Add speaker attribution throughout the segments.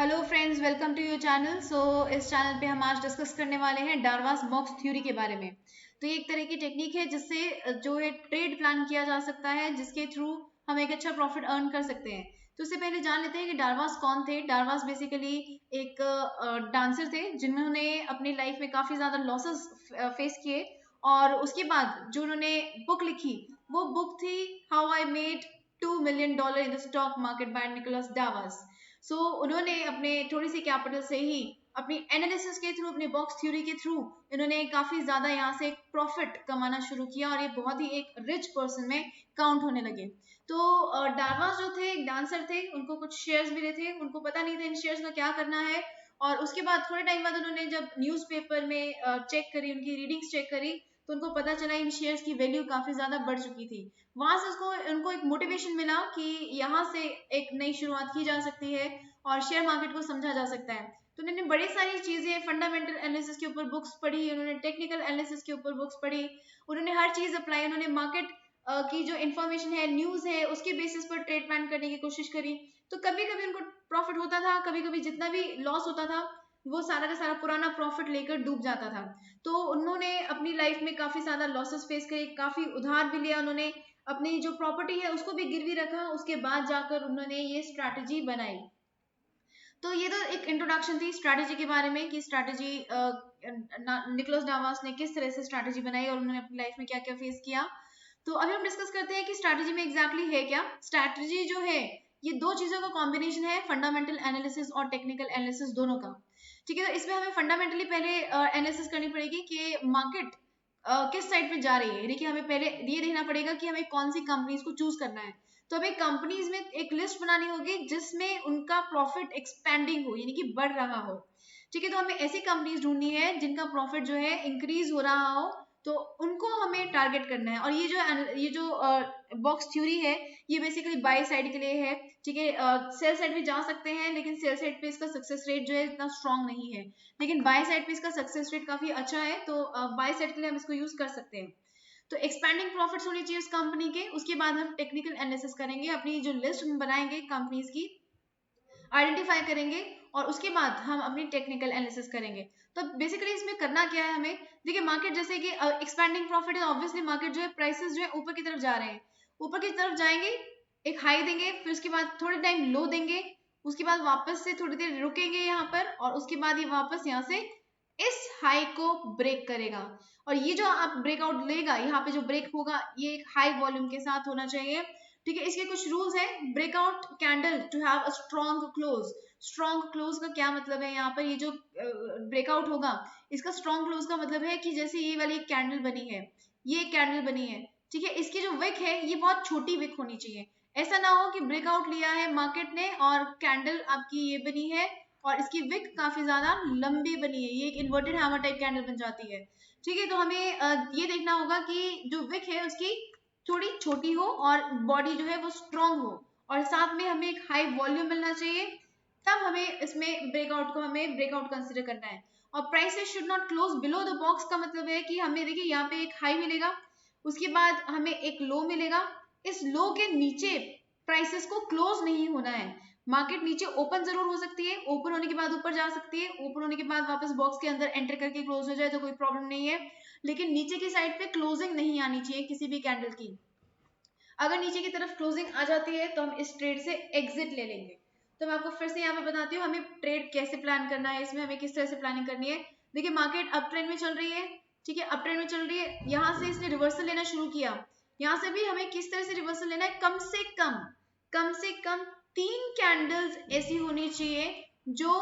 Speaker 1: Hello friends, welcome to your channel. इस channel पे हम आज डिस्कस करने वाले हैं डार्वास बॉक्स थ्योरी के बारे में। तो ये एक तरह की टेक्निक है जिससे जो है ट्रेड प्लान किया जा सकता है, जिसके थ्रू हम एक अच्छा प्रॉफिट अर्न कर सकते हैं। तो उससे पहले जान लेते हैं कि डार्वास कौन थे। डार्वास बेसिकली एक डांसर थे जिन्होंने अपनी लाइफ में काफी ज्यादा लॉसेस फेस किए, और उसके बाद जो उन्होंने बुक लिखी वो बुक थी how I made $2 million in the stock market by Nicolas Darvas. उन्होंने अपने थोड़ी सी कैपिटल से ही अपनी एनालिसिस के थ्रू, अपने बॉक्स थ्योरी के थ्रू इन्होंने काफी ज्यादा यहाँ से प्रॉफिट कमाना शुरू किया, और ये बहुत ही एक रिच पर्सन में काउंट होने लगे। तो डार्वास जो थे एक डांसर थे, उनको कुछ शेयर्स मिले थे, उनको पता नहीं था इन शेयर्स का क्या करना है। और उसके बाद थोड़े टाइम बाद उन्होंने जब न्यूज़पेपर में चेक करी, उनकी रीडिंग्स चेक करी, तो उनको पता चला इन शेयर्स की वैल्यू काफी ज्यादा बढ़ चुकी थी। वहां से उनको एक मोटिवेशन मिला कि यहाँ से एक नई शुरुआत की जा सकती है और शेयर मार्केट को समझा जा सकता है। तो उन्होंने बड़ी सारी चीजें, फंडामेंटल एनालिसिस के ऊपर बुक्स पढ़ी, उन्होंने टेक्निकल एनालिसिस के ऊपर बुक्स पढ़ी, उन्होंने हर चीज अप्लाई, उन्होंने मार्केट की जो इन्फॉर्मेशन है, न्यूज है, उसके बेसिस पर ट्रेड प्लान करने की कोशिश करी। तो कभी कभी उनको प्रॉफिट होता था, कभी कभी जितना भी लॉस होता था वो सारा का सारा पुराना प्रॉफिट लेकर डूब जाता था। तो उन्होंने अपनी लाइफ में काफी ज्यादा लॉसेस फेस करे, काफी उधार भी लिया, उन्होंने अपनी जो प्रॉपर्टी है उसको भी गिरवी रखा, उसके बाद जाकर उन्होंने ये स्ट्रैटेजी बनाई। तो ये तो एक इंट्रोडक्शन थी स्ट्रैटेजी के बारे में कि स्ट्रैटेजी निकोलस डार्वास ने किस तरह से स्ट्रैटेजी बनाई और उन्होंने अपनी लाइफ में क्या क्या फेस किया। तो अभी हम डिस्कस करते हैं कि स्ट्रैटेजी में एग्जैक्टली है क्या। स्ट्रैटेजी जो है ये दो चीजों का कॉम्बिनेशन है, फंडामेंटल एनालिसिस और टेक्निकल एनालिसिस दोनों का। ठीक है, तो इसमें हमें फंडामेंटली पहले एनालिसिस करनी पड़ेगी कि मार्केट किस साइड पे जा रही है। देखिए, हमें पहले ये देखना पड़ेगा कि हमें कौन सी कंपनीज को चूज करना है। तो हमें कंपनीज में एक लिस्ट बनानी होगी जिसमें उनका प्रॉफिट एक्सपेंडिंग हो, यानी कि बढ़ रहा हो। ठीक है, तो हमें ऐसी कंपनीज ढूंढनी है जिनका प्रॉफिट जो है इंक्रीज हो रहा हो, तो उनको हमें टारगेट करना है। और ये जो बॉक्स थ्योरी है ये बेसिकली बाय साइड के लिए है। ठीक है, सेल साइड भी जा सकते हैं, लेकिन सेल साइड पे इसका सक्सेस रेट जो है इतना स्ट्रांग नहीं है, लेकिन बाय साइड पे इसका सक्सेस रेट काफी अच्छा है। तो बाय साइड के लिए हम इसको यूज कर सकते हैं। तो एक्सपेंडिंग प्रॉफिट्स होनी चाहिए उस कंपनी के। उसके बाद हम टेक्निकल एनालिसिस करेंगे, अपनी जो लिस्ट हम बनाएंगे कंपनीज की आइडेंटिफाई करेंगे, और उसके बाद हम अपनी टेक्निकल एनालिसिस करेंगे। तो बेसिकली इसमें करना क्या है हमें। देखिए, मार्केट जैसे कि एक्सपेंडिंग प्रॉफिट है, ऑब्वियसली मार्केट जो है प्राइसेस जो है ऊपर की तरफ जा रहे हैं, ऊपर की तरफ जाएंगे, एक हाई देंगे, फिर उसके बाद थोड़े टाइम लो देंगे, उसके बाद वापस से थोड़ी देर रुकेंगे यहाँ पर, और उसके बाद ये वापस यहाँ से इस हाई को ब्रेक करेगा। और ये जो आप ब्रेकआउट लेगा, यहाँ पे जो ब्रेक होगा ये एक हाई वॉल्यूम के साथ होना चाहिए। ठीक है, इसके कुछ रूल्स हैं। Breakout candle to have a strong close. Strong close का क्या मतलब है, यहाँ पर ये जो ब्रेकआउट होगा इसका स्ट्रॉन्ग क्लोज का मतलब है कि जैसे ये वाली कैंडल बनी है, ये कैंडल बनी है, ठीक है, इसकी जो विक है ये बहुत छोटी विक होनी चाहिए। ऐसा ना हो कि ब्रेकआउट लिया है मार्केट ने और कैंडल आपकी ये बनी है और इसकी विक काफी ज्यादा लंबी बनी है, ये एक इन्वर्टेड हैमर टाइप कैंडल बन जाती है। ठीक है, तो हमें ये देखना होगा कि जो विक है उसकी थोड़ी छोटी हो और बॉडी जो है वो स्ट्रांग हो, और साथ में हमें एक हाई वॉल्यूम मिलना चाहिए, तब हमें इसमें ब्रेकआउट को हमें ब्रेकआउट कंसिडर करना है। और prices should not close below the box का मतलब है कि हमें देखिए यहाँ पे एक हाई मिलेगा, उसके बाद हमें एक लो मिलेगा, इस लो के नीचे प्राइसेस को क्लोज नहीं होना है। मार्केट नीचे ओपन जरूर हो सकती है, ओपन होने के बाद ऊपर जा सकती है, ओपन होने के बाद वापस बॉक्स के अंदर एंटर करके क्लोज हो जाए तो कोई प्रॉब्लम नहीं है, लेकिन नीचे की साइड पे क्लोजिंग नहीं आनी चाहिए किसी भी कैंडल की। अगर नीचे की तरफ क्लोजिंग आ जाती है तो हम इस ट्रेड से एग्जिट ले लेंगे। तो मैं आपको फिर से यहाँ पे बताती हूँ हमें ट्रेड कैसे प्लान करना है, इसमें हमें किस तरह से प्लानिंग करनी है। देखिए, मार्केट अप ट्रेंड में चल रही है, ठीक है, अप ट्रेंड में चल रही है, यहाँ से इसने रिवर्सल लेना शुरू किया, यहाँ से भी हमें किस तरह से रिवर्सल लेना है, कम से कम 3 कैंडल्स ऐसी होनी चाहिए जो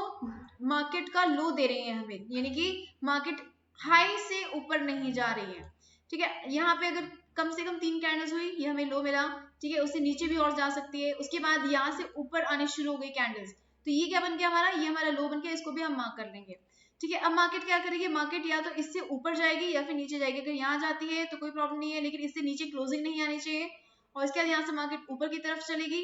Speaker 1: मार्केट का लो दे रही है हमें, यानी कि मार्केट हाई से ऊपर नहीं जा रही है। ठीक है, यहाँ पे अगर कम से कम 3 कैंडल्स हुई, ये हमें लो मिला, ठीक है, उससे नीचे भी और जा सकती है, उसके बाद यहाँ से ऊपर आने शुरू हो गई कैंडल्स, तो ये क्या बन गया हमारा, ये हमारा लो बन गया, इसको भी हम मार्क कर लेंगे। ठीक है, अब मार्केट क्या करेगी, मार्केट या तो इससे ऊपर जाएगी या फिर नीचे जाएगी। अगर यहाँ जाती है तो कोई प्रॉब्लम नहीं है, लेकिन इससे नीचे क्लोजिंग नहीं आनी चाहिए, और इसके बाद यहाँ से मार्केट ऊपर की तरफ चलेगी,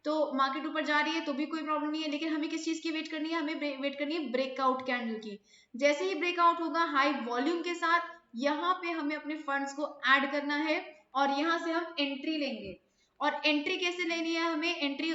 Speaker 1: तो मार्केट ऊपर जा रही है तो भी कोई प्रॉब्लम नहीं है, लेकिन हमें किस चीज की वेट करनी है, हमें वेट करनी है ब्रेकआउट कैंडल की। जैसे ही ब्रेकआउट होगा हाई वॉल्यूम के साथ, यहाँ पे हमें अपने फंड्स को ऐड करना है और यहाँ से हम एंट्री लेंगे। और एंट्री कैसे लेनी है हमें, एंट्री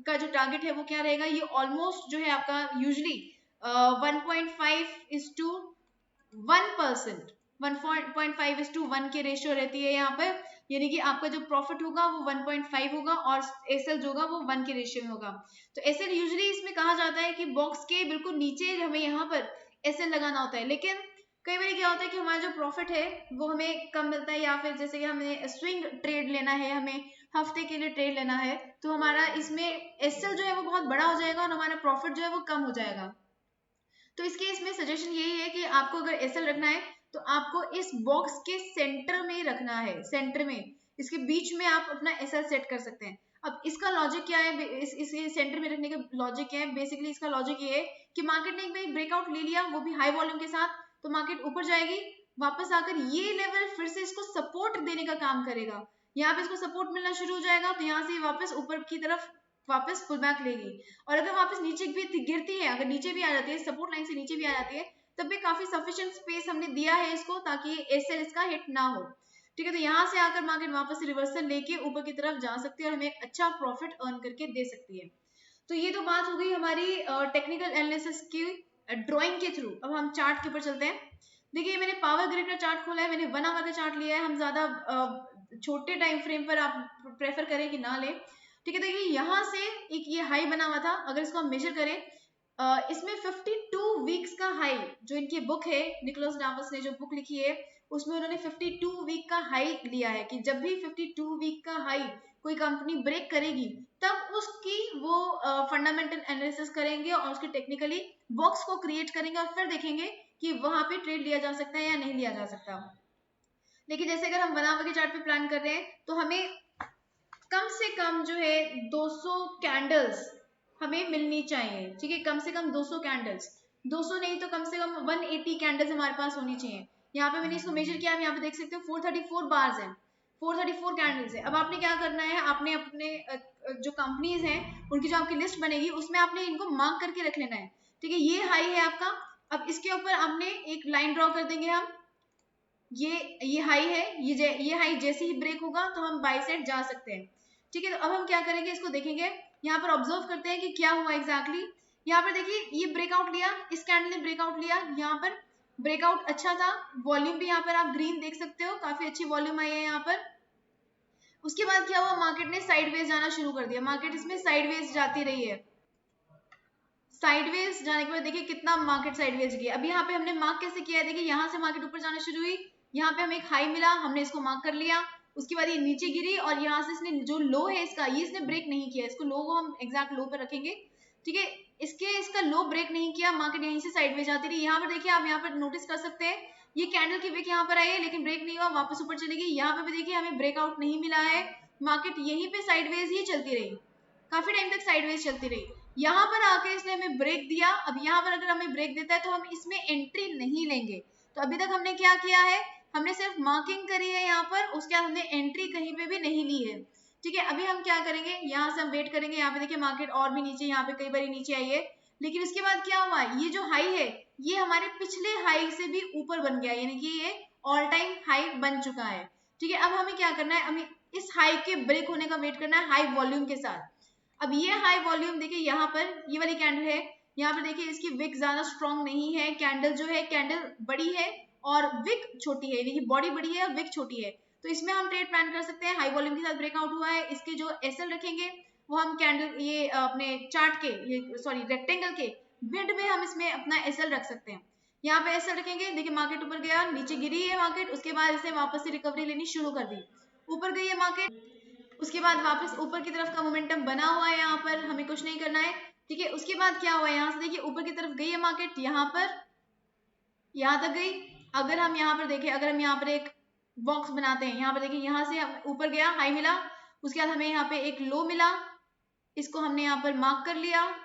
Speaker 1: का जो टारगेट है वो क्या रहेगा, ये ऑलमोस्ट जो है आपका यूजली 1.5:1%, 1.5:1 के रेशियो रहती है यहाँ पर, यानी कि आपका जो प्रॉफिट होगा वो 1.5 होगा और एसएल जो होगा वो 1 के रेशियो में होगा। तो एसएल यूजुअली इसमें कहा जाता है कि बॉक्स के बिल्कुल नीचे हमें यहाँ पर एसएल लगाना होता है, लेकिन कई बार क्या होता है कि हमारा जो प्रॉफिट है वो हमें कम मिलता है, या फिर जैसे कि हमें स्विंग ट्रेड लेना है, हमें हफ्ते के लिए ट्रेड लेना है, तो हमारा इसमें एसएल जो है वो बहुत बड़ा हो जाएगा और हमारा प्रॉफिट जो है वो कम हो जाएगा। तो इसके इसमें सजेशन यही है कि आपको अगर एसएल रखना है तो आपको इस बॉक्स के सेंटर में रखना है, सेंटर में, इसके बीच में आप अपना एसएल सेट कर सकते हैं। अब इसका लॉजिक क्या है, इस सेंटर में रखने का लॉजिक क्या है, बेसिकली इसका लॉजिक ये है कि मार्केट ने एक ब्रेकआउट ले लिया, वो भी हाई वॉल्यूम के साथ, तो मार्केट ऊपर जाएगी, वापस आकर ये लेवल फिर से इसको सपोर्ट देने का काम करेगा, यहाँ पे इसको सपोर्ट मिलना शुरू हो जाएगा, तो यहाँ से वापस ऊपर की तरफ वापस पुल बैक लेगी, और अगर वापस नीचे भी गिरती है, अगर नीचे भी आ जाती है, सपोर्ट लाइन से नीचे भी आ जाती है, तब भी काफी सफिशिएंट स्पेस हमने दिया है इसको ताकि एसएल इसका हिट ना हो। ठीक है, तो यहाँ से आकर मार्केट वापस रिवर्सल लेके ऊपर की तरफ जा सकती है और हमें एक अच्छा प्रॉफिट अर्न करके दे सकती है। तो ये तो बात हो गई हमारी टेक्निकल एनालिसिस की ड्राइंग के थ्रू। अब हम चार्ट के ऊपर चलते हैं। देखिए मैंने पावर ग्रिड का चार्ट खोला है, मैंने 1 आवर का चार्ट लिया है, हम ज्यादा छोटे टाइम फ्रेम पर आप प्रेफर करें कि ना लें। ठीक है, देखिए यहाँ से एक ये हाई बना हुआ था, अगर इसको हम मेजर करें, इसमें 52 वीक्स का हाई, जो इनकी बुक है निकोलस डावस ने जो बुक लिखी है उसमें उन्होंने 52 वीक का हाई लिया है कि जब भी 52 वीक का हाई कोई कंपनी ब्रेक करेगी तब उसकी वो फंडामेंटल एनालिसिस करेंगे और उसके टेक्निकली बॉक्स को क्रिएट करेंगे और फिर देखेंगे कि वहां पे ट्रेड लिया जा सकता है या नहीं लिया जा सकता। लेकिन जैसे अगर हम 1 आवर के चार्ट पे प्लान कर रहे हैं तो हमें कम से कम जो है 200 कैंडल्स हमें मिलनी चाहिए। ठीक है, कम से कम 200 कैंडल्स, 200 नहीं तो कम से कम 180 कैंडल्स हमारे पास होनी चाहिए। यहाँ पे मैंने इसको मेजर किया, आप यहाँ पे देख सकते हो 434 बार्स हैं, 434 कैंडल्स है। अब आपने क्या करना है, आपने अपने जो कंपनीज हैं उनकी जो आपकी लिस्ट बनेगी उसमें आपने इनको मार्क करके रख लेना है। ठीक है, ये हाई है आपका, अब इसके ऊपर आपने एक लाइन ड्रॉ कर देंगे हम, ये हाई है, ये हाई जैसे ही ब्रेक होगा तो हम बाई साइड जा सकते हैं। ठीक है, तो अब हम क्या करेंगे, इसको देखेंगे, यहाँ पर ऑब्जर्व करते हैं कि क्या हुआ एग्जैक्टली। यहाँ पर देखिए ये ब्रेकआउट लिया, इस कैंडल ने ब्रेकआउट लिया, यहाँ पर ब्रेकआउट अच्छा था, वॉल्यूम भी यहाँ पर आप ग्रीन देख सकते हो, काफी अच्छी वॉल्यूम आई है यहाँ पर। उसके बाद क्या हुआ, मार्केट ने साइडवेज जाना शुरू कर दिया, मार्केट इसमें साइडवेज जाती रही है, साइडवेज जाने के बाद देखिए कितना मार्केट साइडवेज गया। अब यहाँ पे हमने मार्क कैसे किया है, देखिए यहाँ से मार्केट ऊपर जाना शुरू हुई, यहाँ पे हमें एक हाई मिला, हमने इसको मार्क कर लिया, उसके बाद ये नीचे गिरी और यहाँ से इसने जो लो है इसका, ये इसने ब्रेक नहीं किया, इसको लो को हम एग्जैक्ट लो पर रखेंगे। ठीक है, इसका लो ब्रेक नहीं किया, मार्केट यहीं से साइडवेज जाती रही। यहाँ पर देखिए आप यहाँ पर नोटिस कर सकते हैं ये कैंडल की विक यहाँ पर आई है लेकिन ब्रेक नहीं हुआ, वापस ऊपर चली गई। यहाँ पे भी देखिए हमें ब्रेकआउट नहीं मिला है, मार्केट यहीं पे साइडवेज ही चलती रही, काफी टाइम तक साइडवेज चलती रही। यहाँ पर आके इसने हमें ब्रेक दिया, अब यहाँ पर अगर हमें ब्रेक देता है तो हम इसमें एंट्री नहीं लेंगे। तो अभी तक हमने क्या किया है, हमने सिर्फ मार्किंग करी है यहाँ पर, उसके बाद हमने एंट्री कहीं पे भी नहीं ली है। ठीक है, अभी हम क्या करेंगे, यहाँ से हम वेट करेंगे। यहाँ पे देखिए मार्केट और भी नीचे, यहाँ पे कई बार नीचे आई है, लेकिन इसके बाद क्या हुआ, ये जो हाई है ये हमारे पिछले हाई से भी ऊपर बन गया, यानी कि ये ऑल टाइम हाई बन चुका है। ठीक है, अब हमें क्या करना है, हमें इस हाई के ब्रेक होने का वेट करना है हाई वॉल्यूम के साथ। अब ये हाई वॉल्यूम देखिए यहाँ पर ये वाली कैंडल है, यहाँ पर देखिए इसकी विक ज्यादा स्ट्रॉन्ग नहीं है, कैंडल जो है कैंडल बड़ी है और विक छोटी है, यानी कि बॉडी बड़ी है और विक छोटी है, तो इसमें हम ट्रेड प्लान कर सकते हैं। हाई वॉल्यूम के साथ ब्रेकआउट हुआ है, इसके जो एसएल रखेंगे वो हम कैंडल ये अपने चार्ट के ये सॉरी रेक्टेंगल के मिड में हम इसमें अपना एसएल रख सकते हैं। यहाँ पे एसएल रखेंगे, देखिए मार्केट ऊपर गया, नीचे गिरी है मार्केट, उसके बाद इसे वापस से रिकवरी लेनी शुरू कर दी, ऊपर गई है मार्केट, उसके बाद वापस ऊपर की तरफ का मोमेंटम बना हुआ है, यहाँ पर हमें कुछ नहीं करना है। ठीक है, उसके बाद क्या हुआ, यहाँ से देखिए ऊपर की तरफ गई है मार्केट, यहाँ पर यहाँ तक गई। अगर हम यहाँ पर देखें, अगर हम यहाँ पर एक बॉक्स बनाते हैं, यहाँ पर देखिए यहाँ से ऊपर गया, हाई मिला, उसके बाद हमें यहाँ पे एक लो मिला, इसको हमने यहाँ पर मार्क कर लिया,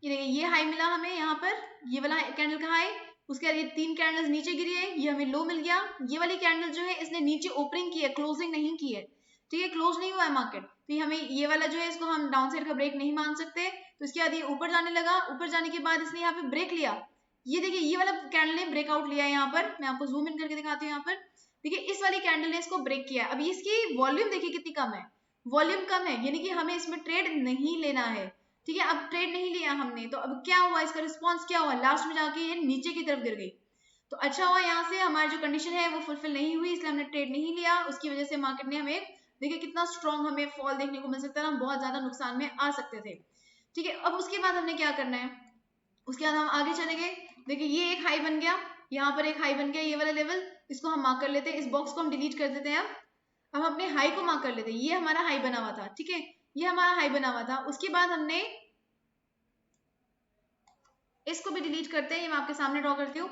Speaker 1: ये देखिए ये हाई मिला हमें यहाँ पर, ये वाला कैंडल का हाई, उसके बाद ये 3 कैंडल्स नीचे गिरी है, ये हमें लो मिल गया। ये वाली कैंडल जो है इसने नीचे ओपनिंग की है, क्लोजिंग नहीं की है। ठीक है, क्लोज नहीं हुआ है मार्केट, तो हमें ये वाला जो है इसको हम डाउन साइड का ब्रेक नहीं मान सकते। तो इसके बाद ये ऊपर जाने लगा, ऊपर जाने के बाद इसने यहाँ पे ब्रेक लिया, ये देखिए ये वाला कैंडल ने ब्रेकआउट लिया है यहाँ पर, मैं आपको जूम इन करके दिखाती हूँ। यहाँ पर देखिए इस वाली कैंडल ने इसको ब्रेक किया। अब इसकी वॉल्यूम देखिए कितनी कम है, वॉल्यूम कम है, यानी कि हमें इसमें ट्रेड नहीं लेना है। ठीक है, अब ट्रेड नहीं लिया हमने, तो अब क्या हुआ, इसका रिस्पॉन्स क्या हुआ, लास्ट में जाके ये नीचे की तरफ गिर गई। तो अच्छा हुआ, यहाँ से हमारी जो कंडीशन है वो फुलफिल नहीं हुई, इसलिए हमने ट्रेड नहीं लिया। उसकी वजह से मार्केट ने हमें, देखिए कितना स्ट्रॉन्ग हमें फॉल देखने को मिल सकता है, हम बहुत ज्यादा नुकसान में आ सकते थे। ठीक है, अब उसके बाद हमने क्या करना है, उसके बाद हम आगे चलेंगे। देखिए ये एक हाई बन गया, यहाँ पर एक हाई बन गया, ये वाला लेवल, इसको हम मार्क कर लेते हैं, इस बॉक्स को हम डिलीट कर देते हैं। अब हम अपने हाई को मार्क कर लेते हैं, ये हमारा हाई बना हुआ था। ठीक है, ये हमारा हाई बना हुआ था। उसके बाद हमने इसको भी डिलीट करते हैं, ये मैं आपके सामने ड्रॉ करती हूँ।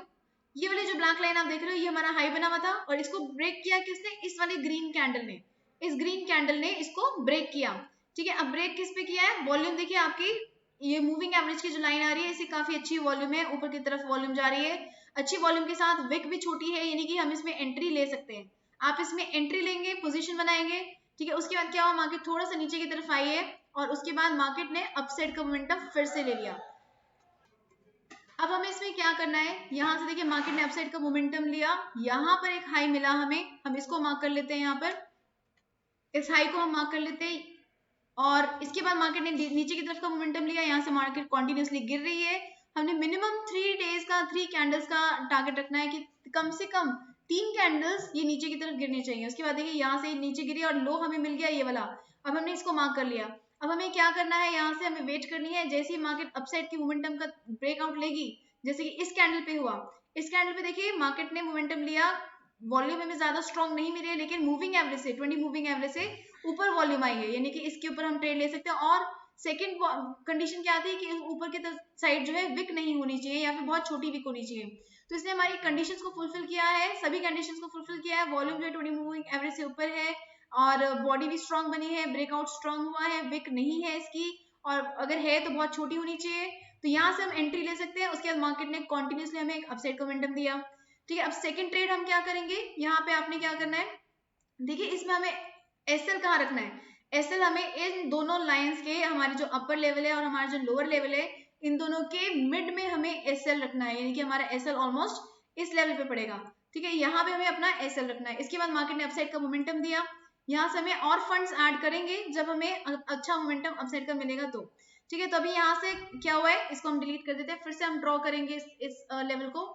Speaker 1: ये वाली जो ब्लैक लाइन आप देख रहे हो, ये हमारा हाई बना हुआ था, और इसको ब्रेक किया किसने, इस वाली ग्रीन कैंडल ने, इस ग्रीन कैंडल ने इसको ब्रेक किया। ठीक है, अब ब्रेक किस पे किया है, वॉल्यूम देखिए आपकी, ये मूविंग एवरेज की जो लाइन आ रही है, इससे काफी अच्छी वॉल्यूम है, ऊपर की तरफ वॉल्यूम जा रही है, अच्छी वॉल्यूम के साथ विक भी छोटी है, यानी कि हम इसमें एंट्री ले सकते हैं। आप इसमें एंट्री लेंगे, पोजीशन बनाएंगे। ठीक है, उसके बाद क्या हुआ, मार्केट थोड़ा सा नीचे की तरफ आई है, और उसके बाद मार्केट ने अपसाइड का मोमेंटम फिर से ले लिया। अब हमें इसमें क्या करना है, यहाँ से देखिए मार्केट ने अपसाइड का मोमेंटम लिया, यहाँ पर एक हाई मिला हमें, हम इसको मार्क कर लेते हैं, यहाँ पर इस हाई को हम मार्क कर लेते हैं। और इसके बाद मार्केट ने नीचे की तरफ का मोमेंटम लिया, यहाँ से मार्केट कॉन्टिन्यूसली गिर रही है। हमने मिनिमम 3 डेज का, 3 कैंडल्स का टारगेट रखना है कि कम से कम 3 कैंडल्स ये नीचे की तरफ गिरनी चाहिए। उसके बाद देखिए यहाँ से नीचे गिरी और लो हमें मिल गया ये वाला, अब हमने इसको मार्क कर लिया। अब हमें क्या करना है, यहाँ से हमें वेट करनी है, जैसे ही मार्केट अपसाइड की मोमेंटम का ब्रेकआउट लेगी, जैसे कि इस कैंडल पे हुआ, इस कैंडल पे देखिए मार्केट ने मोमेंटम लिया, वॉल्यूम में ज्यादा स्ट्रॉन्ग नहीं मिली है, लेकिन मूविंग एवरेज से, 20 मूविंग एवरेज से ऊपर वॉल्यूम आई है, यानी कि इसके ऊपर हम ट्रेड ले सकते हैं। और सेकंड कंडीशन क्या आती है कि ऊपर की साइड जो है विक नहीं होनी चाहिए, या फिर बहुत छोटी विक होनी चाहिए। तो इसने हमारी कंडीशंस को फुलफिल किया है, सभी कंडीशंस को फुलफिल किया है। वॉल्यूम जो है 20 मूविंग एवरेज से ऊपर है, और बॉडी भी स्ट्रॉन्ग बनी है, ब्रेकआउट स्ट्रॉन्ग हुआ है, विक नहीं है इसकी, और अगर है तो बहुत छोटी होनी चाहिए। तो यहाँ से हम एंट्री ले सकते हैं। उसके बाद मार्केट ने कॉन्टिन्यूसली हमें एक अपसाइड का मोमेंटम दिया। ठीक है, अब सेकंड ट्रेड हम क्या करेंगे, यहाँ पे आपने क्या करना है, देखिए इसमें हमें एसएल कहाँ रखना है, एसएल हमें इन दोनों लाइंस के, हमारी जो अपर लेवल है और हमारा जो लोअर लेवल है, इन दोनों के मिड में हमें एसएल रखना है, यानी कि हमारा एसएल ऑलमोस्ट इस लेवल पे पड़ेगा। ठीक है, यहाँ पे हमें अपना एसएल रखना है। इसके बाद मार्केट ने अपसाइड का मोमेंटम दिया, यहाँ से हमें और फंड्स ऐड करेंगे जब हमें अच्छा मोमेंटम अपसाइड का मिलेगा तो। ठीक है, तो अभी यहाँ से क्या हुआ है, इसको हम डिलीट कर देते हैं, फिर से हम ड्रॉ करेंगे इस लेवल को।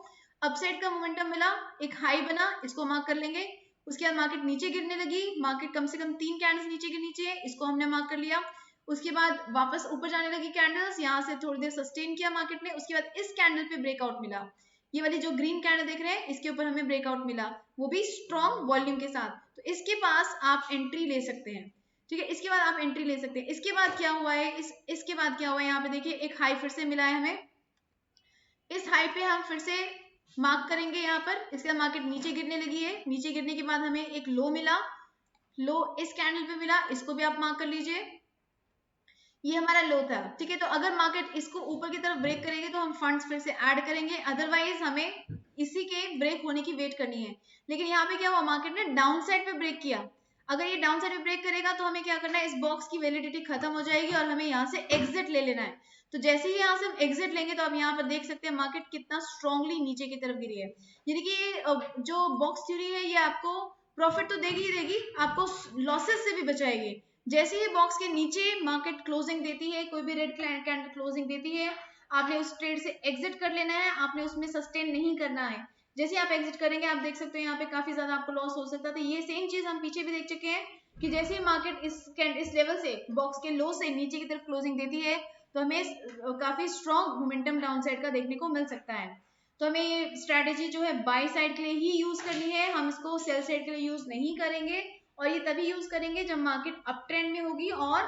Speaker 1: अपसाइड का मोमेंटम मिला, एक हाई बना, इसको मार्क कर लेंगे। उसके बाद मार्केट नीचे गिरने लगी, मार्केट कम से कम 3 कैंडल्स नीचे गिरनी चाहिए, इसको हमने मार्क कर लिया। उसके बाद वापस ऊपर जाने लगी कैंडल्स, यहाँ से थोड़ी देर सस्टेन किया मार्केट ने। उसके बाद इस कैंडल पे ब्रेकआउट मिला, ये वाली जो ग्रीन कैंडल देख रहे हैं, इसके ऊपर हमें ब्रेकआउट मिला, वो भी स्ट्रॉन्ग वॉल्यूम के साथ। तो इसके पास आप एंट्री ले सकते हैं। ठीक है, इसके बाद आप एंट्री ले सकते हैं। इसके बाद क्या हुआ है, इसके बाद क्या हुआ है, यहाँ पे देखिए एक हाई फिर से मिला है हमें, इस हाई पे हम फिर से मार्क करेंगे यहाँ पर। इसके बाद मार्केट नीचे गिरने लगी है, नीचे गिरने के बाद हमें एक लो मिला, लो इस कैंडल पे मिला, इसको भी आप मार्क कर लीजिए, ये हमारा लो था। ठीक है, तो अगर मार्केट इसको ऊपर की तरफ ब्रेक करेगी तो हम फंड्स फिर से ऐड करेंगे, अदरवाइज हमें इसी के ब्रेक होने की वेट करनी है। लेकिन यहाँ पे क्या हुआ, मार्केट ने डाउन साइड पे ब्रेक किया। अगर ये डाउन साइड पे ब्रेक करेगा तो हमें क्या करना है, इस बॉक्स की वैलिडिटी खत्म हो जाएगी और हमें यहाँ से एग्जिट ले लेना है। तो जैसे ही यहाँ से हम एग्जिट लेंगे तो आप यहाँ पर देख सकते हैं मार्केट कितना स्ट्रांगली नीचे की तरफ गिरी है। यानी कि जो बॉक्स थ्योरी है ये आपको प्रॉफिट तो देगी ही देगी, आपको लॉसेस से भी बचाएगी। जैसे ही बॉक्स के नीचे मार्केट क्लोजिंग देती है, कोई भी रेड कैंडल क्लोजिंग देती है, आपने उस ट्रेड से एग्जिट कर लेना है, आपने उसमें सस्टेन नहीं करना है। जैसे आप एग्जिट करेंगे आप देख सकते हैं यहाँ पे काफी ज्यादा आपको लॉस हो सकता था। ये सेम चीज हम पीछे भी देख चुके हैं कि जैसे ही मार्केट इस लेवल से, बॉक्स के लो से नीचे की तरफ क्लोजिंग देती है, तो हमें काफी स्ट्रॉन्ग मोमेंटम डाउन साइड का देखने को मिल सकता है। तो हमें ये स्ट्रेटेजी जो है बाय साइड के लिए ही यूज करनी है, हम इसको सेल साइड के लिए यूज नहीं करेंगे। और ये तभी यूज करेंगे जब मार्केट अप ट्रेंड में होगी, और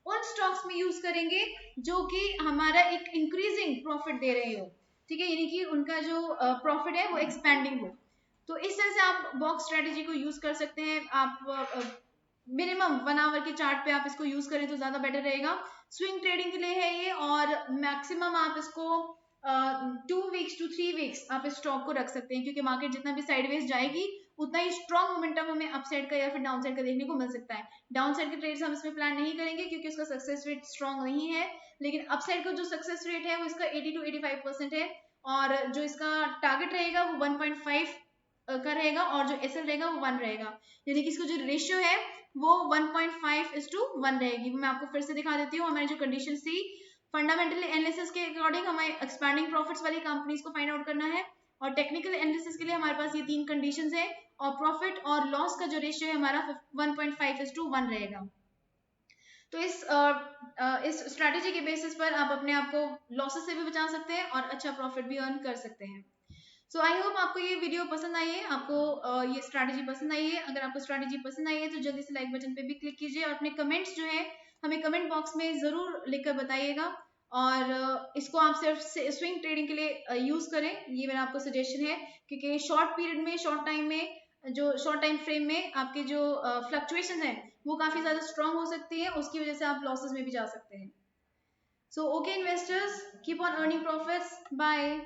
Speaker 1: उन स्टॉक्स में यूज करेंगे जो कि हमारा एक इंक्रीजिंग प्रॉफिट दे रहे हो। ठीक है, यानी कि उनका जो प्रॉफिट है वो एक्सपेंडिंग हो। तो इस तरह से आप बॉक्स स्ट्रेटेजी को यूज कर सकते हैं। आप मिनिमम 1 आवर के चार्ट पे आप इसको यूज करें तो ज्यादा बेटर रहेगा। स्विंग ट्रेडिंग के लिए है ये, और मैक्सिमम आप इसको 2 वीक्स टू 3 वीक्स आप इस स्टॉक को रख सकते हैं, क्योंकि मार्केट जितना भी साइडवेज जाएगी उतना ही स्ट्रॉन्ग मोमेंटम हमें अपसाइड का या फिर डाउन साइड का देखने को मिल सकता है। डाउन साइड के ट्रेड्स हम इसमें प्लान नहीं करेंगे क्योंकि उसका सक्सेस रेट स्ट्रॉन्ग नहीं है, लेकिन अपसाइड का जो सक्सेस रेट है वो इसका 80 to 85% है, और जो इसका टारगेट रहेगा वो 1.5 का रहेगा और जो SL रहेगा वो 1 रहेगा, यानी कि इसका जो रेशियो है वो 1.5:1 रहेगी। मैं आपको फिर से दिखा देती हूँ। हमारी जो कंडीशन थी, फंडामेंटल एनालिसिस के अकॉर्डिंग हमें एक्सपैंडिंग प्रॉफिट्स वाली कंपनीज को फाइंड आउट करना है, और टेक्निकल एनालिसिस के लिए हमारे पास ये 3 कंडीशंस है, और प्रॉफिट और लॉस का जो रेशियो है हमारा 1.5:1 रहेगा। तो इस स्ट्रैटेजी के बेसिस पर आप अपने आप को लॉसेस से भी बचा सकते हैं और अच्छा प्रॉफिट भी अर्न कर सकते हैं। सो आई होप आपको ये वीडियो पसंद आई है, आपको ये स्ट्रैटेजी पसंद आई है। अगर आपको स्ट्रैटेजी पसंद आई है तो जल्दी से लाइक बटन पे भी क्लिक कीजिए, और अपने कमेंट्स जो है हमें कमेंट बॉक्स में जरूर लिखकर बताइएगा, और इसको आप सिर्फ स्विंग ट्रेडिंग के लिए यूज करें, ये मेरा आपको सजेशन है, क्योंकि शॉर्ट पीरियड में, शॉर्ट टाइम में, जो शॉर्ट टाइम फ्रेम में आपके जो फ्लक्चुएशन है वो काफी ज्यादा स्ट्रांग हो सकती है, उसकी वजह से आप लॉसेस में भी जा सकते हैं। So okay investors, keep on earning profits, bye.